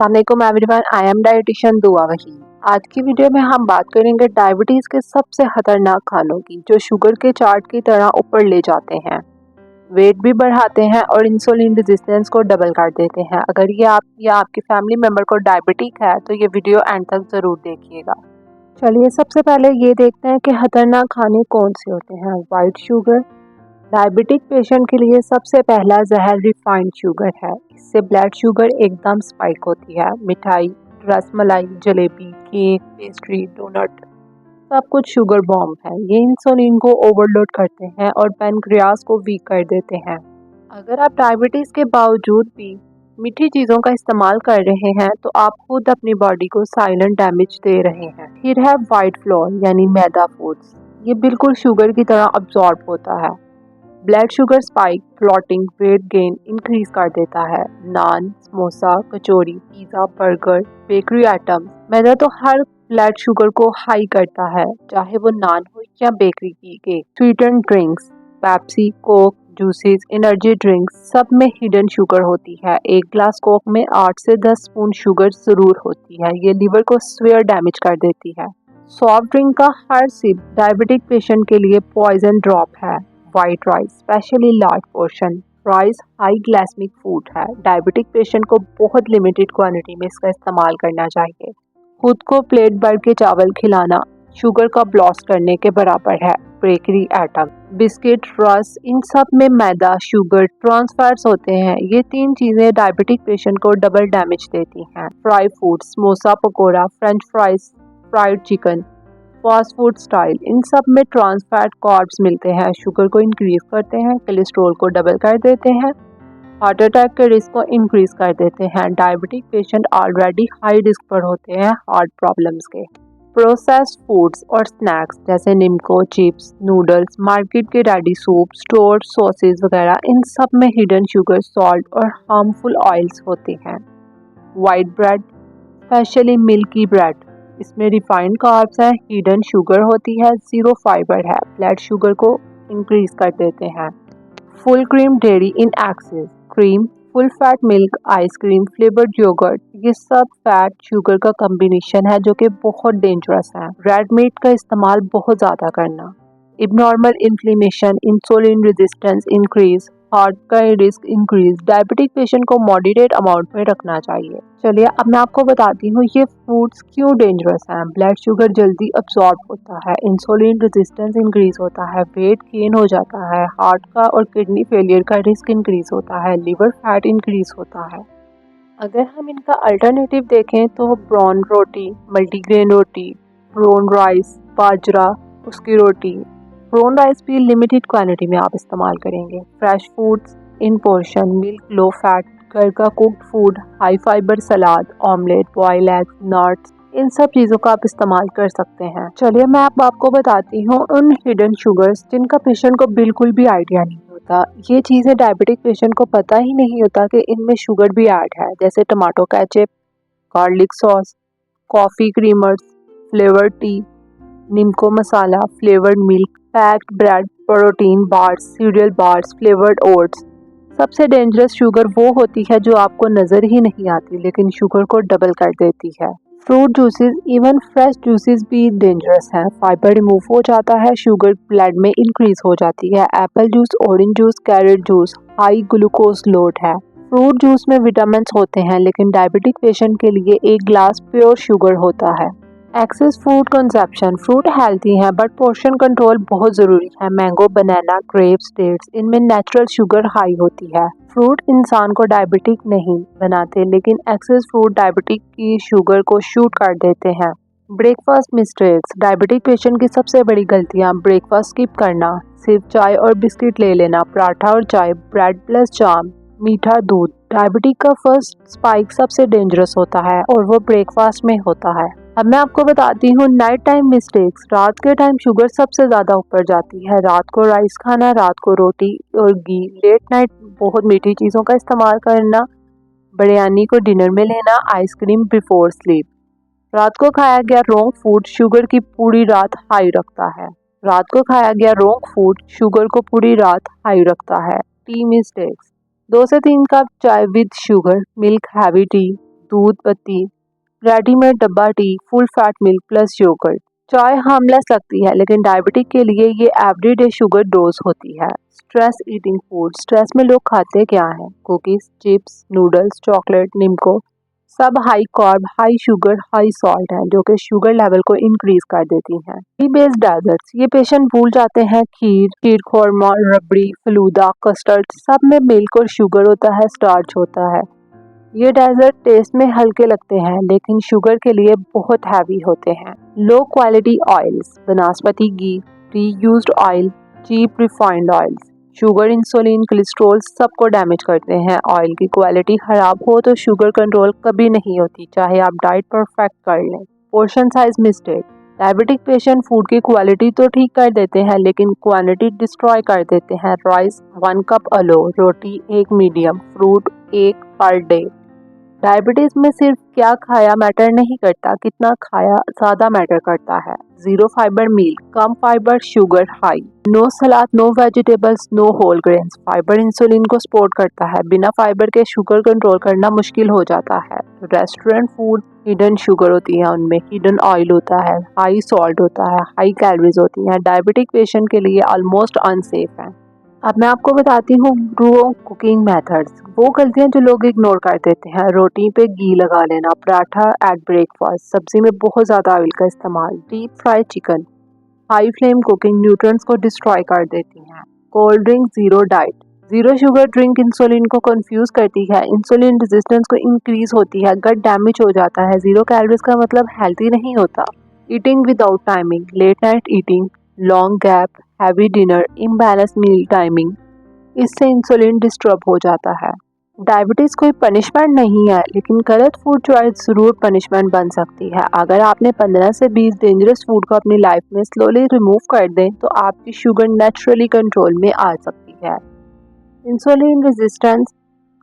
अस्सलामुअलैकुम everyone, I am dietitian दुआ वहीद। आज की वीडियो में हम बात करेंगे डायबिटीज़ के सबसे खतरनाक खानों की, जो शुगर के चार्ट की तरह ऊपर ले जाते हैं, वेट भी बढ़ाते हैं और इंसुलिन रेजिस्टेंस को डबल कर देते हैं। अगर ये आप या आपकी फैमिली मेम्बर को डायबिटिक है तो ये वीडियो एंड तक ज़रूर देखिएगा। चलिए सबसे पहले ये देखते हैं कि खतरनाक खाने कौन से होते हैं। वाइट शुगर डायबिटिक पेशेंट के लिए सबसे पहला जहर रिफाइंड शुगर है। इससे ब्लड शुगर एकदम स्पाइक होती है। मिठाई, rasmalai, jalebi, cake, pastry, doughnut सब कुछ शुगर बॉम्ब है। ये इंसुलिन को ओवरलोड करते हैं और पैनक्रियास को वीक कर देते हैं। अगर आप डायबिटीज़ के बावजूद भी मीठी चीज़ों का इस्तेमाल कर रहे हैं तो आप खुद अपनी बॉडी को साइलेंट डैमेज दे रहे हैं। फिर है वाइट फ्लोर यानी मैदा फूड्स। ये बिल्कुल शुगर की तरह अब्जॉर्ब होता है। Blood sugar spike, clotting, weight gain increase कर देता है। नान, समोसा, कचौरी, पिज़्ज़ा, बर्गर, बेकरी आइटम, मैदा तो हर ब्लड शुगर को हाई करता है, चाहे वो नान हो या बेकरी की cake. Sweetened drinks, Pepsi, Coke, juices, energy drinks सब में हिडन शुगर होती है। एक ग्लास कोक में 8 से 10 स्पून शुगर ज़रूर होती है। ये लीवर को सीवियर डैमेज कर देती है। सॉफ्ट ड्रिंक का हर सिप डायबिटिक पेशेंट के लिए पॉइजन ड्रॉप है। White rice, specially large portion rice, high glycaemic food है। डायबिटिक पेशेंट को बहुत लिमिटेड क्वांटिटी में इसका इस्तेमाल करना चाहिए। खुद को प्लेट भर के चावल खिलाना शुगर का ब्लास्ट करने के बराबर है। बेकरी आइटम, बिस्किट, रस, इन सब में मैदा, शुगर, ट्रांस फैट्स होते हैं। ये तीन चीज़ें डायबिटिक पेशेंट को डबल डैमेज देती हैं। Fry food, samosa, pakora, french fries, fried chicken, fast food style, इन सब में ट्रांस फैट, कार्ब्स मिलते हैं, शुगर को इंक्रीज करते हैं, कोलेस्ट्रॉल को डबल कर देते हैं, हार्ट अटैक के रिस्क को इंक्रीज कर देते हैं। Diabetic patient already high risk पर होते हैं हार्ट प्रॉब्लम्स के। प्रोसेस्ड फूड्स और स्नैक्स जैसे निम्को, चिप्स, नूडल्स, मार्केट के रेडी सूप, स्टोर सॉसेज वगैरह, इन सब में हिडन शुगर, सॉल्ट और हार्मफुल ऑयल्स होते हैं। White bread, specially milky bread, इसमें रिफाइंड कार्ब्स है, हिडन शुगर होती है, जीरो फाइबर है, ब्लड शुगर को इंक्रीज कर देते हैं। Full cream dairy in excess, cream, full fat milk, ice cream, flavoured yoghurt, ये सब फैट शुगर का कॉम्बिनेशन है जो कि बहुत डेंजरस है। रेड मीट का इस्तेमाल बहुत ज़्यादा करना, abnormal inflammation, insulin resistance increase, heart का रिस्क इंक्रीज। डायबिटिक पेशेंट को मॉडरेट अमाउंट में रखना चाहिए। चलिए अब मैं आपको बताती हूँ ये फूड्स क्यों डेंजरस हैं। ब्लड शुगर जल्दी अब्सॉर्ब होता है, इंसुलिन रेजिस्टेंस इंक्रीज होता है, वेट गेन हो जाता है, हार्ट का और किडनी फेलियर का रिस्क इंक्रीज होता है, लिवर फैट इंक्रीज होता है। अगर हम इनका अल्टरनेटिव देखें तो ब्राउन रोटी, मल्टीग्रेन रोटी, ब्राउन राइस, बाजरा, उसकी रोटी। ब्राउन राइस भी लिमिटेड क्वांटिटी में आप इस्तेमाल करेंगे। फ्रेश फूड्स इन पोर्शन, मिल्क, लो फैट, घर का कुक्ड फूड, हाई फाइबर सलाद, ऑमलेट, बॉयल एग्स, नट्स, इन सब चीज़ों का आप इस्तेमाल कर सकते हैं। चलिए मैं आपको बताती हूँ उन हिडन शुगर्स जिनका पेशेंट को बिल्कुल भी आइडिया नहीं होता। ये चीज़ें डायबिटिक पेशेंट को पता ही नहीं होता कि इनमें शुगर भी ऐड है, जैसे tomato ketchup, garlic sauce, coffee creamers, flavoured tea, nimko masala, flavoured milk, packed bread, protein bars, cereal bars, flavoured oats. सबसे डेंजरस शुगर वो होती है जो आपको नज़र ही नहीं आती लेकिन शुगर को डबल कर देती है। Fruit juices, even fresh juices भी डेंजरस हैं। फाइबर रिमूव हो जाता है, शुगर ब्लड में इंक्रीज हो जाती है। Apple juice, orange juice, carrot juice high glucose load है। फ्रूट जूस में विटामिन होते हैं लेकिन डायबिटिक पेशेंट के लिए एक ग्लास प्योर शुगर होता है। Excess food consumption, fruit healthy हैं बट पोर्शन कंट्रोल बहुत ज़रूरी है। मैंगो, बनाना, ग्रेप्स, डेट्स, इनमें नेचुरल शुगर हाई होती है। फ्रूट इंसान को डायबिटिक नहीं बनाते लेकिन एक्सेस फ्रूट डायबिटिक की शुगर को शूट कर देते हैं। ब्रेकफास्ट मिस्टेक्स, डायबिटिक पेशेंट की सबसे बड़ी गलतियां, ब्रेकफास्ट स्किप करना, सिर्फ चाय और बिस्किट ले लेना, पराठा और चाय, ब्रेड प्लस जाम, मीठा दूध। डायबिटिक का फर्स्ट स्पाइक सबसे डेंजरस होता है और वो ब्रेकफास्ट में होता है। अब मैं आपको बताती हूँ नाइट टाइम मिस्टेक्स। रात के टाइम शुगर सबसे ज़्यादा ऊपर जाती है। रात को राइस खाना, रात को रोटी और घी, लेट नाइट बहुत मीठी चीज़ों का इस्तेमाल करना, बिरयानी को डिनर में लेना, आइसक्रीम बिफोर स्लीप। रात को खाया गया रॉन्ग फूड शुगर की पूरी रात हाई रखता है। रात को खाया गया रॉन्ग फूड शुगर को पूरी रात हाई रखता है। टी मिस्टेक्स, 2 से 3 कप चाय with sugar, milk, heavy tea, दूध पत्ती, रेडीमेड डब्बा tea, full fat milk plus yoghurt. चाय हार्मलेस लगती है लेकिन डायबिटिक के लिए ये एवरीडे शुगर डोज होती है। स्ट्रेस ईटिंग फूड, स्ट्रेस में लोग खाते क्या हैं? Cookies, chips, noodles, chocolate, nimko, सब high carb, high sugar, high salt हैं जो कि शुगर लेवल को इंक्रीज कर देती हैं। घी बेस्ड डेजर्ट्स, ये पेशेंट भूल जाते हैं खीर खोरमा, रबड़ी, फलूदा, कस्टर्ड, सब में मिल्क और शुगर होता है, स्टार्च होता है। ये डेजर्ट टेस्ट में हल्के लगते हैं लेकिन शुगर के लिए बहुत हैवी होते हैं। Low quality oils, vanaspati ghee, reused oil, cheap refined oils, sugar, insulin, cholesterol सबको डैमेज करते हैं। ऑयल की क्वालिटी खराब हो तो शुगर कंट्रोल कभी नहीं होती, चाहे आप डाइट परफेक्ट कर लें। Portion size mistake, diabetic patient food की क्वालिटी तो ठीक कर देते हैं लेकिन क्वांटिटी डिस्ट्रॉय कर देते हैं। राइस 1 कप अलो, रोटी 1 medium, fruit 1 per day. Diabetes में सिर्फ क्या खाया मैटर नहीं करता, कितना खाया ज्यादा मैटर करता है। जीरो फाइबर मील, कम fibre, sugar high, no salad, no vegetables, no whole grains. Fibre insulin को सपोर्ट करता है, बिना फाइबर के शुगर कंट्रोल करना मुश्किल हो जाता है। रेस्टोरेंट फूड, हिडन शुगर होती है उनमें, हिडन ऑयल होता है, हाई सॉल्ट होता है, हाई कैलोरीज होती हैं, डायबिटिक पेशेंट के लिए ऑलमोस्ट अनसेफ है। अब मैं आपको बताती हूँ कुकिंग मेथड्स, वो गलतियाँ जो लोग इग्नोर कर देते हैं। रोटी पे घी लगा लेना, पराठा एट ब्रेकफास्ट, सब्जी में बहुत ज़्यादा ऑयल का इस्तेमाल, deep fry chicken, high flame cooking nutrients को डिस्ट्रॉय कर देती हैं। Cold drink, zero diet, zero sugar drink insulin को कंफ्यूज करती है, इंसुलिन रेजिस्टेंस को इंक्रीज होती है, गट डैमेज हो जाता है। जीरो कैलोरीज का मतलब हेल्थी नहीं होता। Eating without timing, late night eating, long gap, heavy dinner, imbalance meal timing, इससे इंसुलिन डिस्टर्ब हो जाता है। डायबिटीज कोई पनिशमेंट नहीं है लेकिन गलत फूड चॉइस जरूर पनिशमेंट बन सकती है। अगर आपने 15 से 20 डेंजरस फूड को अपनी लाइफ में स्लोली रिमूव कर दें तो आपकी शुगर नेचुरली कंट्रोल में आ सकती है। इंसुलिन रेजिस्टेंस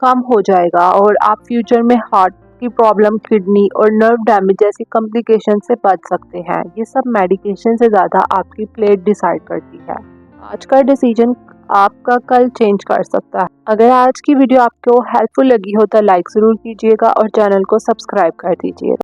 कम हो जाएगा और आप फ्यूचर में हार्ट की प्रॉब्लम, किडनी और नर्व डैमेज जैसी कॉम्प्लिकेशन से बच सकते हैं। ये सब मेडिकेशन से ज़्यादा आपकी प्लेट डिसाइड करती है। आज का डिसीजन आपका कल चेंज कर सकता है। अगर आज की वीडियो आपको हेल्पफुल लगी हो तो लाइक ज़रूर कीजिएगा और चैनल को सब्सक्राइब कर दीजिएगा।